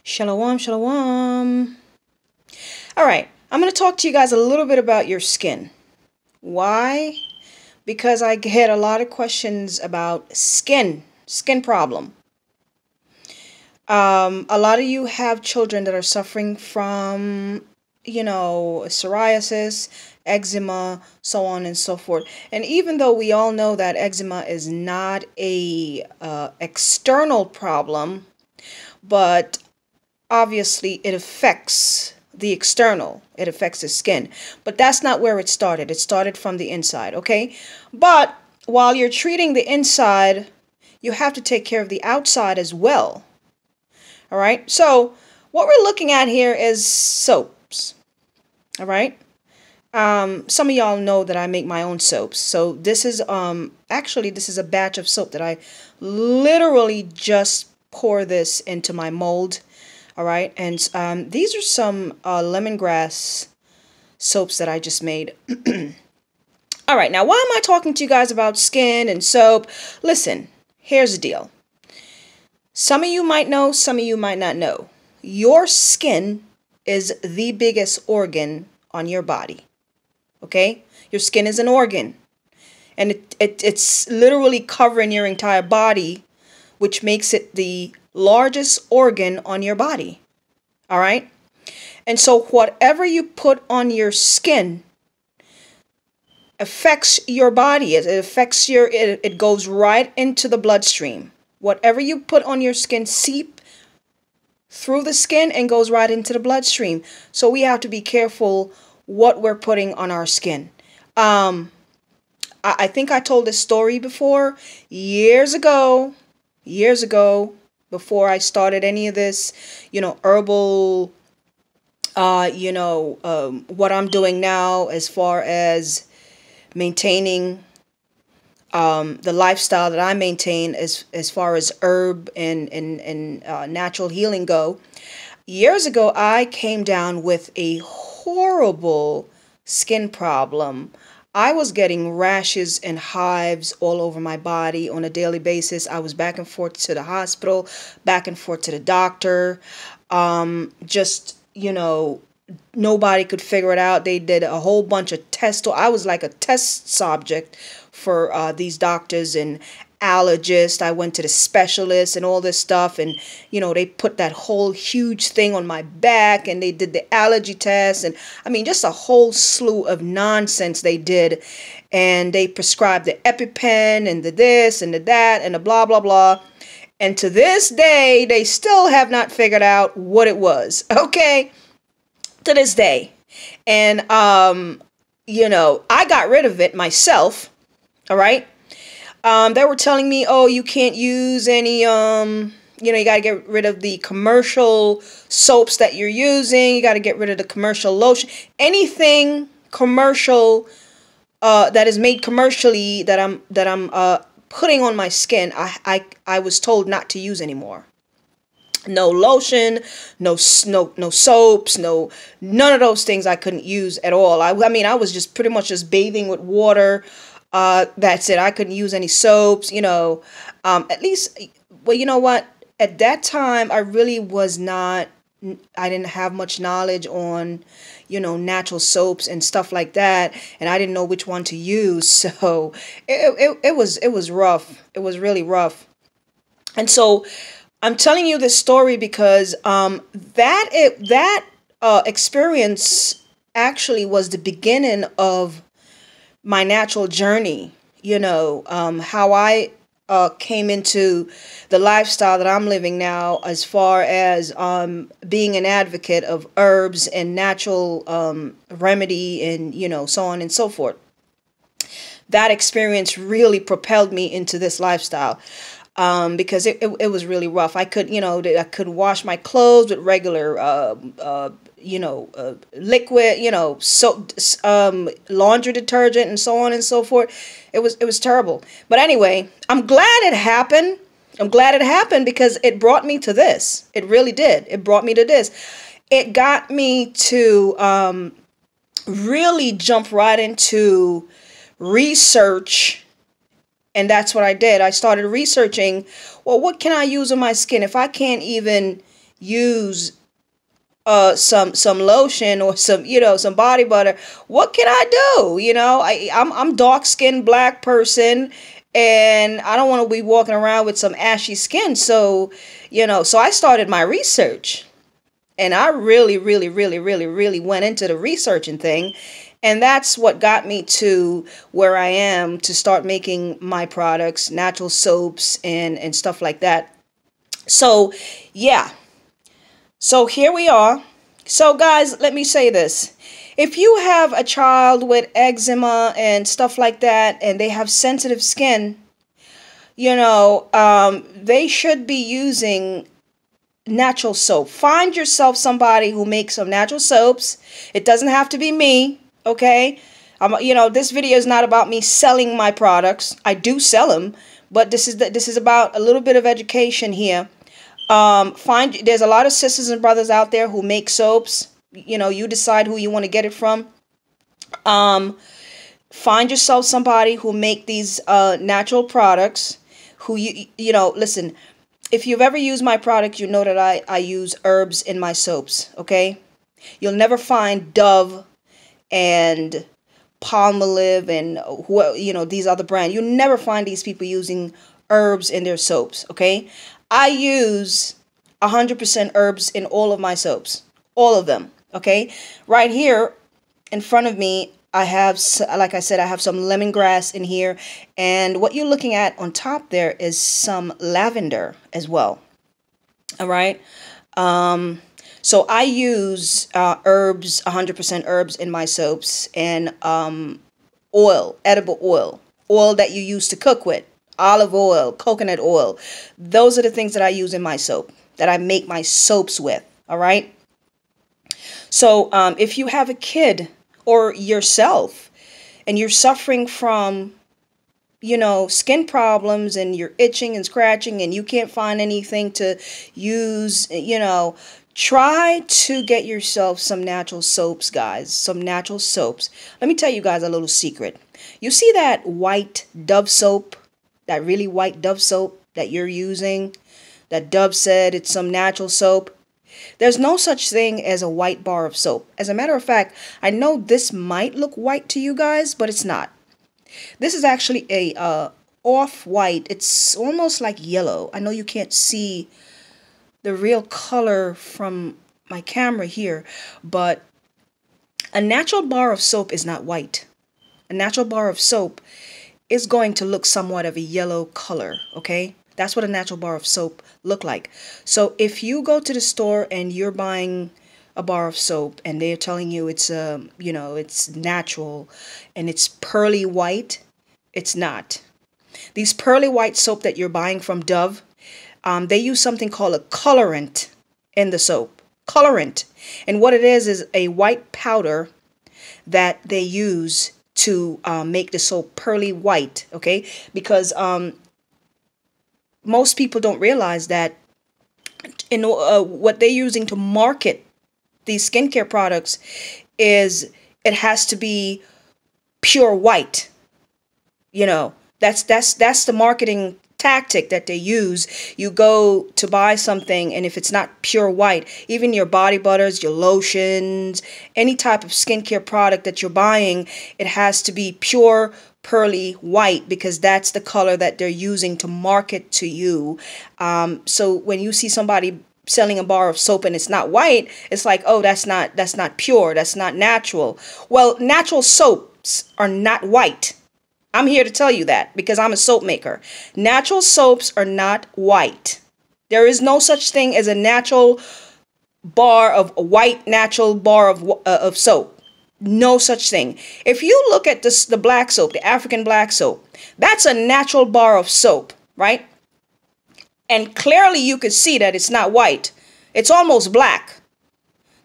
Shalom, shalom. All right, I'm going to talk to you guys a little bit about your skin. Why? Because I get a lot of questions about skin problem. A lot of you have children that are suffering from, psoriasis, eczema, so on and so forth. And even though we all know that eczema is not a external problem, but obviously it affects the external. It affects the skin. But that's not where it started. It started from the inside, okay? But while you're treating the inside, you have to take care of the outside as well. All right? So what we're looking at here is soaps. All right? Some of y'all know that I make my own soaps. So this is actually this is a batch of soap that I literally just pour this into my mold. All right, and these are some lemongrass soaps that I just made. All right, now why am I talking to you guys about skin and soap? Listen, here's the deal. Some of you might know, some of you might not know. Your skin is the biggest organ on your body. Okay? Your skin is an organ. And it's literally covering your entire body, which makes it the largest organ on your body. All right? And so whatever you put on your skin affects your body. It affects it goes right into the bloodstream. Whatever you put on your skin seep through the skin and goes right into the bloodstream. So we have to be careful what we're putting on our skin. I think I told this story before years ago, before I started any of this, herbal, what I'm doing now as far as maintaining the lifestyle that I maintain as far as herb and natural healing go. Years ago, I came down with a horrible skin problem. I was getting rashes and hives all over my body on a daily basis. I was back and forth to the hospital, back and forth to the doctor. Nobody could figure it out. They did a whole bunch of tests. I was like a test subject for these doctors and allergists. I went to the specialists and all this stuff, and they put that whole huge thing on my back, and they did the allergy test, and I mean just a whole slew of nonsense they did. And they prescribed the EpiPen and the this and the that and the blah blah blah, and to this day they still have not figured out what it was. Okay, to this day. And I got rid of it myself. All right. They were telling me, oh, you can't use any, you got to get rid of the commercial soaps that you're using. You got to get rid of the commercial lotion. Anything commercial that is made commercially that I'm putting on my skin, I was told not to use anymore. No lotion, no soaps, none of those things I couldn't use at all. I mean, I was just pretty much just bathing with water. That's it. I couldn't use any soaps, at least, well, you know what? At that time, I really was not, I didn't have much knowledge on, natural soaps and stuff like that. And I didn't know which one to use. So it was rough. It was really rough. And so I'm telling you this story because that experience actually was the beginning of my natural journey. How I came into the lifestyle that I'm living now, as far as being an advocate of herbs and natural remedy and so on and so forth. That experience really propelled me into this lifestyle. Because it was really rough. I couldn't wash my clothes with regular, liquid, soap, laundry detergent, and so on and so forth. It was terrible. But anyway, I'm glad it happened. I'm glad it happened because it brought me to this. It really did. It brought me to this. It got me to really jump right into research. And that's what I did. I started researching, well, what can I use on my skin if I can't even use some lotion or some, some body butter, what can I do? I'm dark skinned black person, and I don't want to be walking around with some ashy skin. So, so I started my research, and I really, really, really, really, really went into the researching thing. And that's what got me to where I am, to start making my products, natural soaps and stuff like that. So, yeah. So here we are. So guys, let me say this. If you have a child with eczema and stuff like that, and they have sensitive skin, they should be using natural soap. Find yourself somebody who makes some natural soaps. It doesn't have to be me, okay? This video is not about me selling my products. I do sell them, but this is about a little bit of education here. There's a lot of sisters and brothers out there who make soaps. You decide who you want to get it from. Find yourself somebody who make these natural products. Listen, if you've ever used my product, you know that I use herbs in my soaps, okay? You'll never find Dove and Palmolive and these other brands. You never find these people using herbs in their soaps, okay? I use 100% herbs in all of my soaps. All of them, okay? Right here in front of me, I have, like I said, I have some lemongrass in here. And what you're looking at on top there is some lavender as well. All right? So I use herbs, 100% herbs in my soaps, and oil, edible oil that you use to cook with. Olive oil, coconut oil. Those are the things that I use in my soap, that I make my soaps with. All right. So if you have a kid or yourself and you're suffering from, skin problems, and you're itching and scratching and you can't find anything to use, try to get yourself some natural soaps, guys. Some natural soaps. Let me tell you guys a little secret. You see that white Dove soap? That really white Dove soap that you're using, that Dove said it's some natural soap. There's no such thing as a white bar of soap. As a matter of fact, I know this might look white to you guys, but it's not. This is actually a off-white. It's almost like yellow. I know you can't see the real color from my camera here, but a natural bar of soap is not white. A natural bar of soap is going to look somewhat of a yellow color, okay? That's what a natural bar of soap look like. So if you go to the store and you're buying a bar of soap and they're telling you it's it's natural and it's pearly white, it's not. These pearly white soap that you're buying from Dove, they use something called a colorant in the soap. Colorant. And what it is a white powder that they use to make the soap pearly white, okay? Because most people don't realize that what they're using to market these skincare products is it has to be pure white. That's the marketing tactic that they use. You go to buy something, and if it's not pure white, even your body butters, your lotions, any type of skincare product that you're buying, it has to be pure pearly white, because that's the color that they're using to market to you. So when you see somebody selling a bar of soap and it's not white, it's like, oh, that's not pure, that's not natural. Well, natural soaps are not white. I'm here to tell you that because I'm a soap maker. Natural soaps are not white. There is no such thing as a natural bar of natural bar of soap. No such thing. If you look at the black soap, the African black soap, that's a natural bar of soap, right? And clearly you could see that it's not white. It's almost black.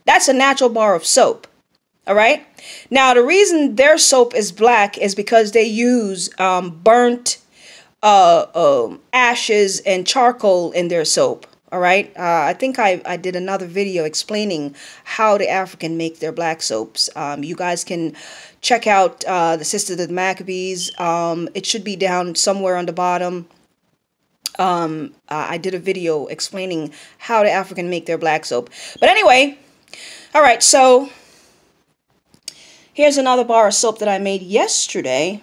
That's a natural bar of soap. All right. Now, the reason their soap is black is because they use burnt ashes and charcoal in their soap. All right. I think I did another video explaining how the African make their black soaps. You guys can check out the Sisters of the Maccabees. It should be down somewhere on the bottom. I did a video explaining how the African make their black soap. But anyway, all right, so here's another bar of soap that I made yesterday.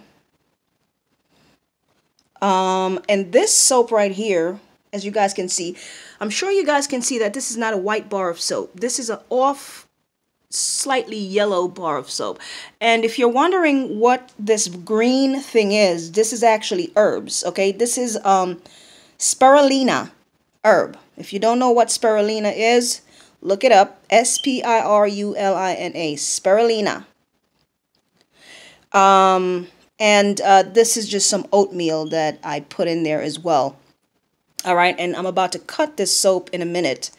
And this soap right here, as you guys can see, I'm sure you guys can see that this is not a white bar of soap. This is an slightly yellow bar of soap. And if you're wondering what this green thing is, this is actually herbs, okay? This is spirulina herb. If you don't know what spirulina is, look it up. S-P-I-R-U-L-I-N-A, spirulina. And this is just some oatmeal that I put in there as well. All right, and I'm about to cut this soap in a minute.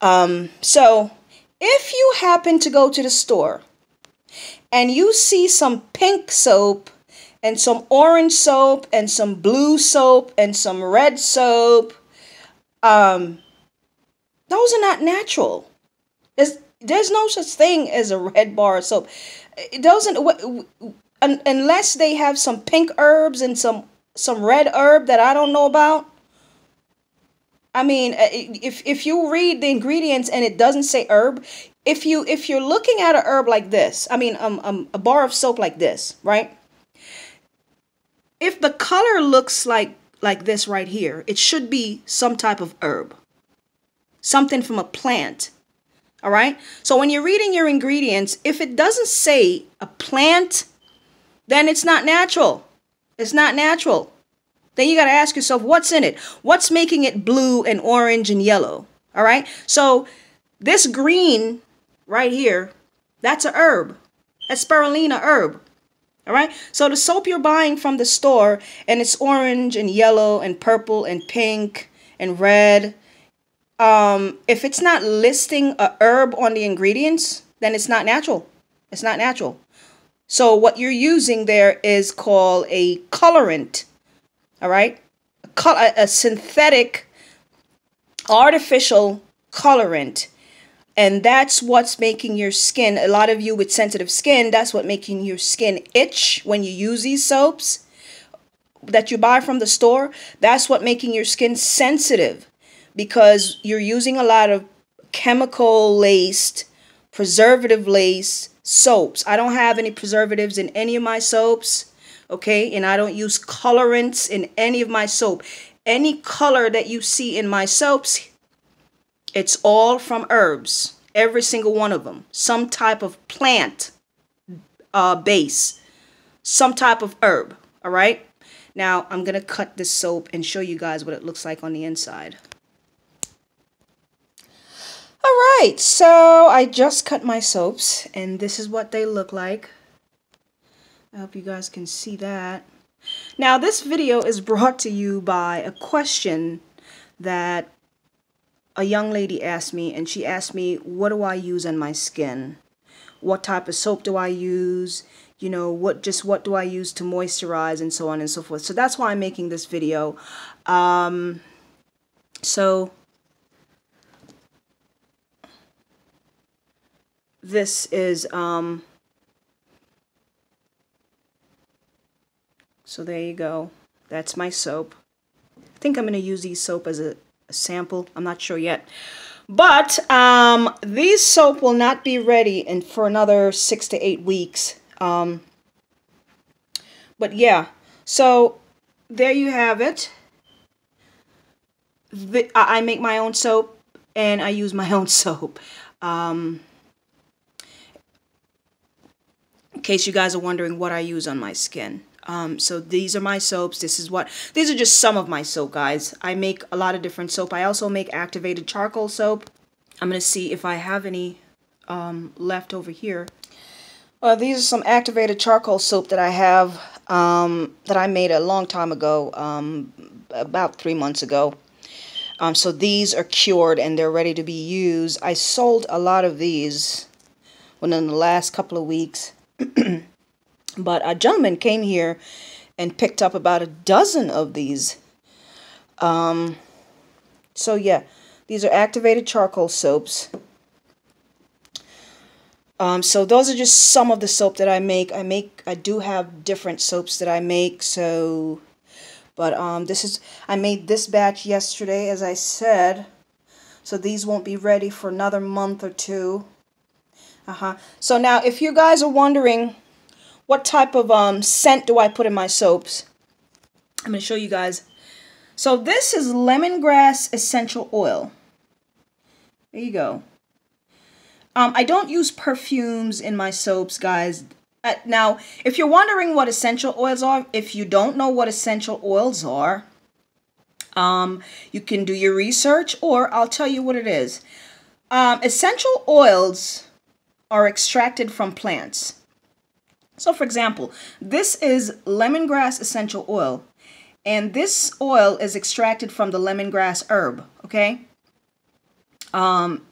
So if you happen to go to the store and you see some pink soap and some orange soap and some blue soap and some red soap, those are not natural. There's no such thing as a red bar of soap. It doesn't, unless they have some pink herbs and some red herb that I don't know about. I mean, if you read the ingredients and it doesn't say herb, if you're looking at a herb like this, I mean, a bar of soap like this, right? If the color looks like this right here, it should be some type of herb, something from a plant. All right. So when you're reading your ingredients, if it doesn't say a plant, then it's not natural. It's not natural. Then you got to ask yourself, what's in it? What's making it blue and orange and yellow? All right. So this green right here, that's a herb. That's spirulina herb. All right. So the soap you're buying from the store and it's orange and yellow and purple and pink and red. If it's not listing a herb on the ingredients, then it's not natural. It's not natural. So what you're using there is called a colorant. All right, a synthetic, artificial colorant, and that's what's making your skin. A lot of you with sensitive skin, that's what making your skin itch when you use these soaps that you buy from the store. That's what making your skin sensitive, because you're using a lot of chemical laced, preservative laced soaps. I don't have any preservatives in any of my soaps. Okay, and I don't use colorants in any of my soap. Any color that you see in my soaps, it's all from herbs. Every single one of them. Some type of plant base. Some type of herb. All right. Now, I'm going to cut this soap and show you guys what it looks like on the inside. All right. So I just cut my soaps and this is what they look like. I hope you guys can see that. Now, this video is brought to you by a question that a young lady asked me, and she asked me, what do I use on my skin? What type of soap do I use? You know, what do I use to moisturize, and so on and so forth. So that's why I'm making this video. So this is so there you go. That's my soap. I think I'm going to use these soap as a sample. I'm not sure yet. But these soap will not be ready for another 6 to 8 weeks. But yeah, so there you have it. I make my own soap and I use my own soap. In case you guys are wondering what I use on my skin. So these are my soaps. These are just some of my soap, guys. I make a lot of different soap. I also make activated charcoal soap. I'm going to see if I have any left over here. These are some activated charcoal soap that I have that I made a long time ago, about 3 months ago. So these are cured and they're ready to be used. I sold a lot of these within the last couple of weeks. But a gentleman came here and picked up about a dozen of these. So yeah, these are activated charcoal soaps. So those are just some of the soap that I make. I do have different soaps that I make. So, But I made this batch yesterday, as I said. So these won't be ready for another month or two. So now, if you guys are wondering what type of scent do I put in my soaps, I'm going to show you guys. So this is lemongrass essential oil. There you go. I don't use perfumes in my soaps, guys. Now, if you're wondering what essential oils are, if you don't know what essential oils are, you can do your research, or I'll tell you what it is. Essential oils are extracted from plants. So, for example, this is lemongrass essential oil, and this oil is extracted from the lemongrass herb, okay?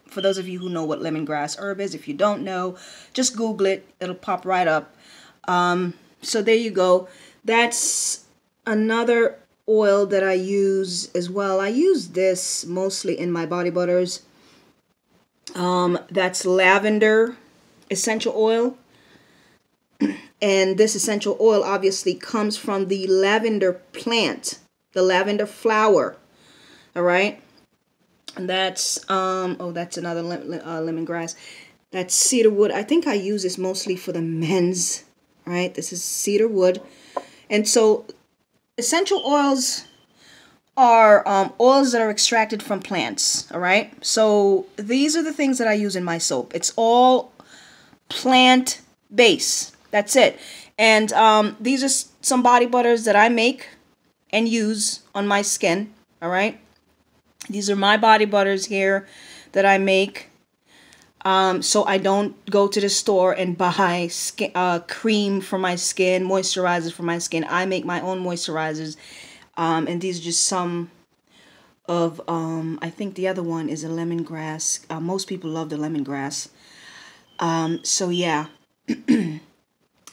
For those of you who know what lemongrass herb is, if you don't know, just Google it. It'll pop right up. So there you go. That's another oil that I use as well. I use this mostly in my body butters. That's lavender essential oil. And this essential oil obviously comes from the lavender plant, the lavender flower. All right. And that's, that's another lemongrass. That's cedarwood. I think I use this mostly for the men's, right? This is cedarwood. And so essential oils are oils that are extracted from plants, all right? So these are the things that I use in my soap. It's all plant-based. That's it. And these are some body butters that I make and use on my skin, all right? These are my body butters here that I make. So I don't go to the store and buy cream for my skin, moisturizers for my skin. I make my own moisturizers. And these are just some of, I think the other one is a lemongrass. Most people love the lemongrass. So yeah,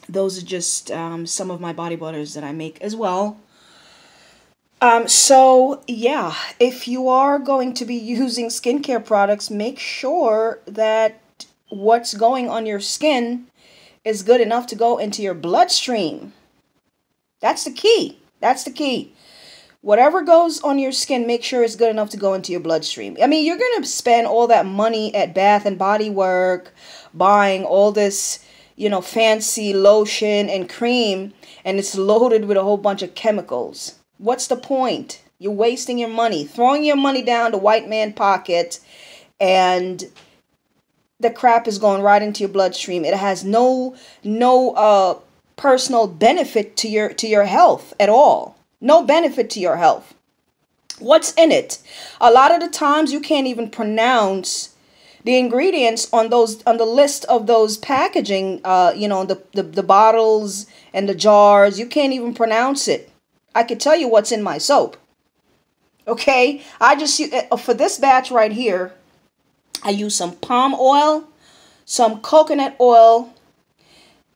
those are just some of my body butters that I make as well. So yeah, if you are going to be using skincare products, make sure that what's going on your skin is good enough to go into your bloodstream. That's the key. That's the key. Whatever goes on your skin, make sure it's good enough to go into your bloodstream. I mean, you're going to spend all that money at Bath and Body Works, buying all this, you know, fancy lotion and cream, and it's loaded with a whole bunch of chemicals. What's the point? You're wasting your money, throwing your money down the white man pocket, and the crap is going right into your bloodstream. It has no personal benefit to your health at all. No benefit to your health. What's in it? A lot of the times you can't even pronounce the ingredients on the list of those packaging. You know, the bottles and the jars. You can't even pronounce it. I could tell you what's in my soap. Okay, I just for this batch right here, I use some palm oil, some coconut oil,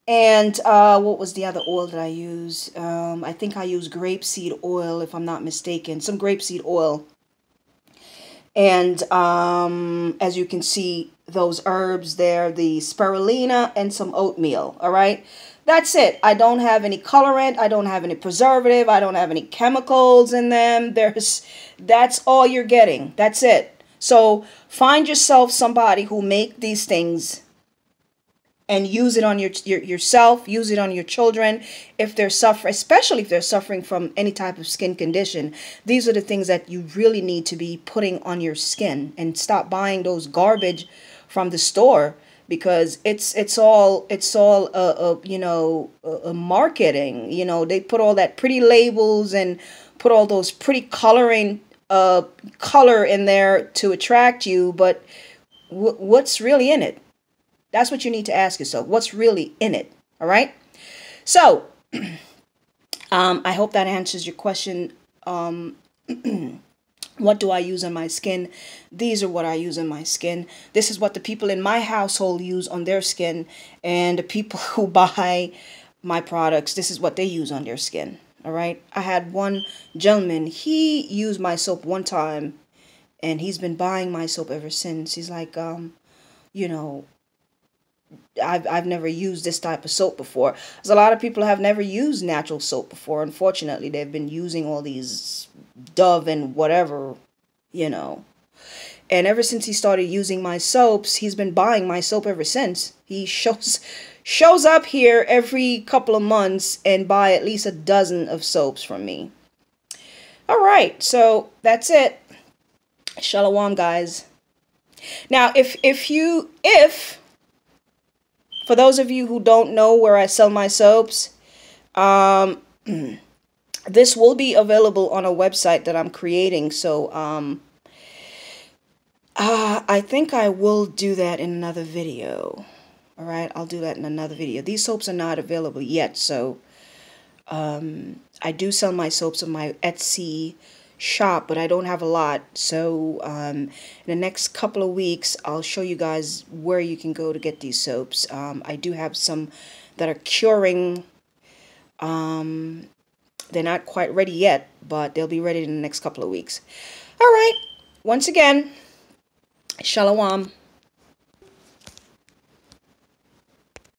and what was the other oil that I use? I think I use grapeseed oil, if I'm not mistaken. Some grapeseed oil. And as you can see, those herbs there, the spirulina and some oatmeal. All right. That's it. I don't have any colorant. I don't have any preservative. I don't have any chemicals in them. That's all you're getting. That's it. So find yourself somebody who make these things and use it on yourself, use it on your children. If they're suffering, especially if they're suffering from any type of skin condition, these are the things that you really need to be putting on your skin, and stop buying those garbage from the store. Because it's all you know, marketing. You know, they put all that pretty labels and put all those pretty color in there to attract you, but what's really in it? That's what you need to ask yourself. What's really in it? All right. So I hope that answers your question. What do I use on my skin? These are what I use on my skin. This is what the people in my household use on their skin. And the people who buy my products, this is what they use on their skin. All right. I had one gentleman, he used my soap one time, and he's been buying my soap ever since. He's like, you know, I've never used this type of soap before. Because a lot of people have never used natural soap before. Unfortunately, they've been using all these Dove and whatever, you know. And ever since he started using my soaps, he's been buying my soap ever since. He shows up here every couple of months and buy at least a dozen of soaps from me. All right, so that's it. Shalom, guys. Now, if for those of you who don't know where I sell my soaps, this will be available on a website that I'm creating. So I think I will do that in another video. All right, I'll do that in another video. These soaps are not available yet, so I do sell my soaps on my Etsy shop, but I don't have a lot. So in the next couple of weeks, I'll show you guys where you can go to get these soaps. I do have some that are curing. They're not quite ready yet, but they'll be ready in the next couple of weeks. All right, once again, Shalom.